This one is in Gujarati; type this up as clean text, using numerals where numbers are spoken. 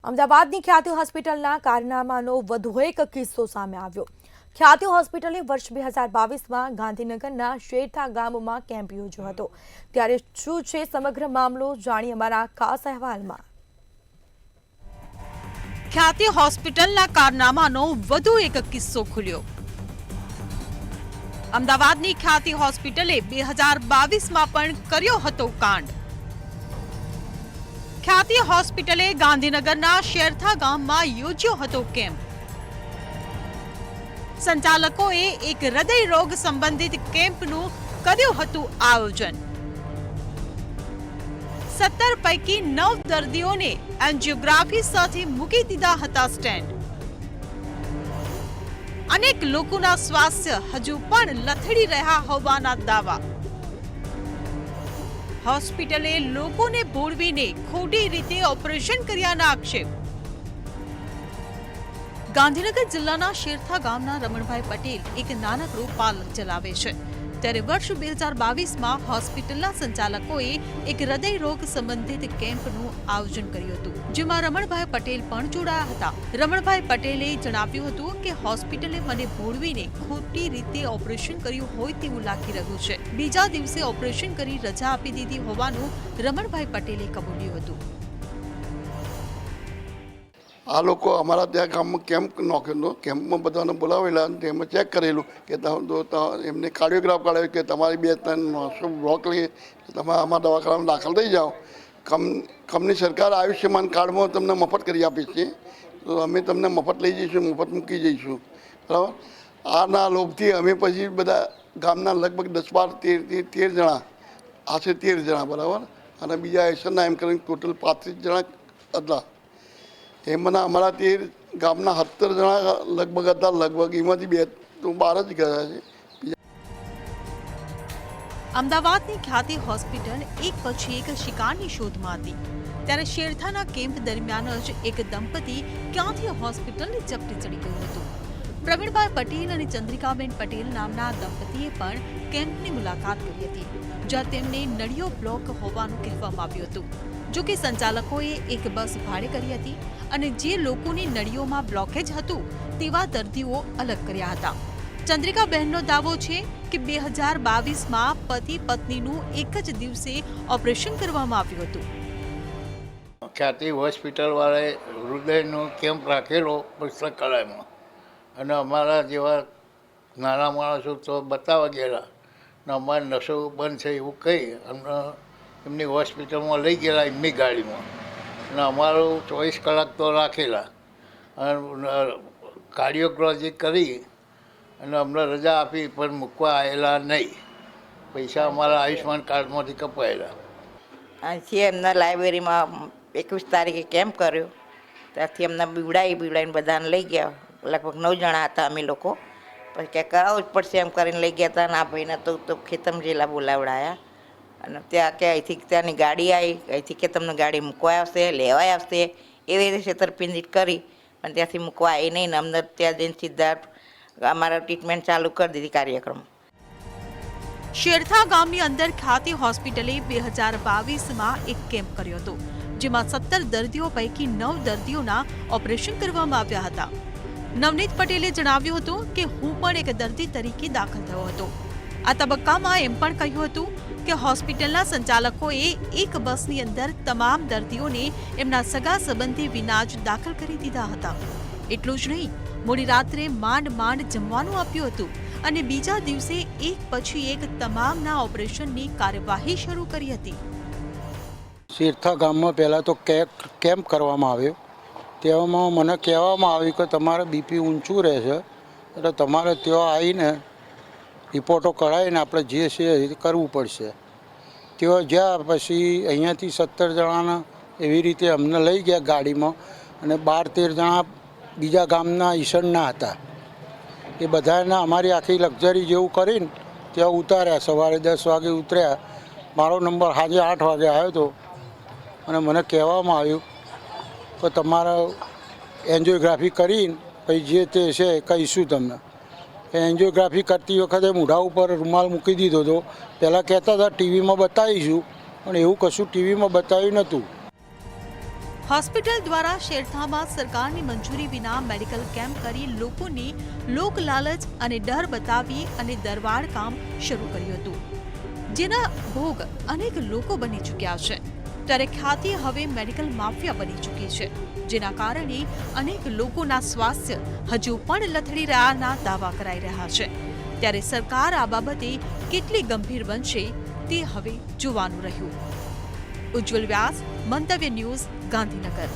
અમદાવાદની ખ્યાતિ હોસ્પિટલના કારનામાનો વધુ એક કિસ્સો સામે આવ્યો। ખ્યાતિ હોસ્પિટલે વર્ષ 2022માં ગાંધીનગરના શેરથા ગામમાં કેમ્પ યોજ્યો હતો। ત્યારે શું છે સમગ્ર મામલો, જાણીએ અમારા ખાસ અહેવાલમાં। ખ્યાતિ હોસ્પિટલના કારનામાનો વધુ એક કિસ્સો ખુલ્યો। અમદાવાદની ખ્યાતિ હોસ્પિટલે 2022માં પણ કર્યો હતો કાંડ। ખ્યાતિ હોસ્પિટલે ગાંધીનગરના શેરથા ગામમાં યોજ્યો હતો કેમ્પ। સંચાલકોએ એક હૃદય રોગ સંબંધિત કેમ્પનું કર્યું હતું આયોજન। 17 પૈકી 9 દર્દીઓને એન્જિયોગ્રાફી સાથે મૂકી દીધા હતા સ્ટેન્ડ। અનેક લોકોના સ્વાસ્થ્ય હજુ પણ લથડી રહ્યા હોવાના દાવા। હોસ્પિટલે લોકોને ભોળવીને ખોટી રીતે ઓપરેશન કર્યાના આક્ષેપ। ગાંધીનગર જિલ્લાના શેરથા ગામના રમણભાઈ પટેલ એક નાનકડું પાર્લર ચલાવે છે। ત્યારે વર્ષ 2022માં હોસ્પિટલના સંચાલકોએ એક હૃદય રોગ સંબંધિત કેમ્પનું આયોજન કર્યું હતું, જેમાં રમણભાઈ પટેલ પણ જોડાયા હતા। રમણભાઈ પટેલે જણાવ્યું હતું કે હોસ્પિટલે મને ભોળવીને ખોટી રીતે ઓપરેશન કર્યું હોય તેવું લાગી રહ્યું છે। બીજા દિવસે ઓપરેશન કરી રજા આપી દીધી હોવાનું રમણભાઈ પટેલે કબૂલ્યું હતું। આ લોકો અમારા ત્યાં ગામમાં કેમ્પ નાખ્યો, કેમ્પમાં બધાને બોલાવેલા અને તેમાં ચેક કરેલું કે એમને કાર્ડિયોગ્રાફ કરાવ્યું કે તમારી 2-3 બ્લોક લઈએ તમે અમારા દવાખાનામાં દાખલ થઈ જાઓ। કંપની સરકાર આયુષ્યમાન કાર્ડમાં તમને મફત કરી આપી છે, તો અમે તમને મફત લઈ જઈશું, મફત મૂકી જઈશું, બરાબર। આના લોભથી અમે પછી બધા ગામના લગભગ 10-12-13 જણા, આશરે 13 જણા, બરાબર, અને બીજા એસનના એમ કરીને ટોટલ 35 જણા હતા। એમાંના અમારા 13 ગામના 17 જણા લગભગ હતા, લગભગ એમાંથી 2 તો બહાર જ ગયા છે। અમદાવાદની ખ્યાતિ હોસ્પિટલ એક પછી એક શિકારની શોધમાં હતી। ત્યારે શેરથાના કેમ્પ દરમિયાન જ એક દંપતી ક્યાંથી હોસ્પિટલની ઝપટે ચડી ગયું હતું। પ્રવીણભાઈ પટેલ અને ચંદ્રિકાબેન પટેલ નામના દંપતીએ પણ કેમ્પની મુલાકાત કરી હતી, જ્યાં તેમને નળીઓ બ્લોક હોવાનું કહેવામાં આવ્યું હતું। જો કે સંચાલકોએ એક બસ ભાડે કરી હતી અને જે લોકોની નળીઓમાં બ્લોકેજ હતું તેવા દર્દીઓ અલગ કર્યા હતા। ચંદ્રિકાબહેનનો દાવો છે કે 2022માં પતિ પત્નીનું એક જ દિવસે ઓપરેશન કરવામાં આવ્યું હતું। ખ્યાતિ હોસ્પિટલ વાળાએ હૃદયનો કેમ્પ રાખેલો પુસ્તકાલયમાં, અને અમારા જેવા નાના માણસો તો બતાવવા ગયેલા ને અમારે નસો બંધ છે એવું કહી અમને એમની હોસ્પિટલમાં લઈ ગયેલા એમની ગાડીમાં, અને અમારું 24 કલાક તો રાખેલા અને કાર્ડિયોગ્રાફી કરી અને અમને રજા આપી, પણ મૂકવા આવેલા નહીં। પૈસા અમારા આયુષ્યમાન કાર્ડમાંથી કપાયેલા। અહીંથી એમના લાઇબ્રેરીમાં 21 તારીખે કેમ્પ કર્યો, ત્યાંથી એમને બીવડાવીને બધાને લઈ ગયા। લગભગ 9 જણા હતા અમે લોકો। પછી ક્યાં કરાવવું જ પડશે એમ કરીને લઈ ગયા હતા, ના ભાઈને તો ખેતમ જિલ્લા બોલાવડાયા, અને ત્યાં કે અહીંથી ત્યાંની ગાડી આવી, અહીંથી કે તમને ગાડી મૂકવા આવશે, લેવા આવશે, એવી રીતે છેતરપિંડી કરી પણ ત્યાંથી મૂકવા આવી નહીં, ને અમને ત્યાં જઈને સીધા અમારા ટ્રીટમેન્ટ ચાલુ કરી દીધી કાર્યક્રમ। શેરથા ગામની અંદર ખ્યાતિ હોસ્પિટલે 2022માં એક કેમ્પ કર્યો હતો, જેમાં 17 દર્દીઓ પૈકી 9 દર્દીઓના ઓપરેશન કરવામાં આવ્યા હતા। નવનીત પટેલે જણાવ્યું હતું કે હું પણ એક દર્દી તરીકે દાખલ થયો હતો। આ તબક્કામાં એમ પણ કહ્યું હતું કે હોસ્પિટલના સંચાલકોએ એક બસની અંદર તમામ દર્દીઓને એમના સગા સંબંધી વિના જ દાખલ કરી દીધા હતા। એટલું જ નહીં, મોડી રાત્રે માંડ જમવાનું આપ્યું હતું અને બીજા દિવસે એક પછી એક તમામના ઓપરેશનની કાર્યવાહી શરૂ કરી હતી। શેરથા ગામમાં પહેલાં તો કેમ્પ કરવામાં આવ્યો, તેમાં મને કહેવામાં આવ્યું કે તમારે બીપી ઊંચું રહેશે, એટલે તમારે ત્યાં આવીને રિપોર્ટો કઢાવીને આપણે જે છે એ કરવું પડશે। તેઓ જ્યાં પછી અહીંયાથી 17 જણાના એવી રીતે અમને લઈ ગયા ગાડીમાં, અને 12-13 જણા બીજા ગામના ઈસણના હતા। એ બધાને અમારી આખી લક્ઝરી જેવું કરીને ત્યાં ઉતાર્યા। સવારે 10 વાગે ઉતર્યા, મારો નંબર સાંજે 8 વાગે આવ્યો હતો, અને મને કહેવામાં આવ્યું કે તમારે એન્જિયોગ્રાફી કરીને પછી જે તે છે કહીશું તમને। એન્જિયોગ્રાફી કરતી વખતે મોઢા ઉપર રૂમાલ મૂકી દીધો હતો। પહેલાં કહેતા હતા ટીવીમાં બતાવીશું, પણ એવું કશું ટીવીમાં બતાવ્યું નહોતું। હોસ્પિટલ દ્વારા શેરથામાં સરકારની મંજૂરી વિના મેડિકલ કેમ્પ કરી લોકોને લોક લાલચ અને ડર બતાવી અને દરબાર કામ શરૂ કર્યું હતું, જેના ભોગ અનેક લોકો બની ચૂક્યા છે. ત્યારે ખ્યાતિ હવે મેડિકલ માફિયા બની ચૂકી છે, જેના કારણે અનેક લોકોના સ્વાસ્થ્ય હજુ પણ લથડી રહ્યાના દાવા કરાઈ રહ્યા છે. ત્યારે સરકાર આ બાબતે કેટલી ગંભીર બનશે તે હવે જોવાનું રહ્યું. ઉજ્જવલ વ્યાસ, મંતવ્ય ન્યૂઝ, ગાંધીનગર.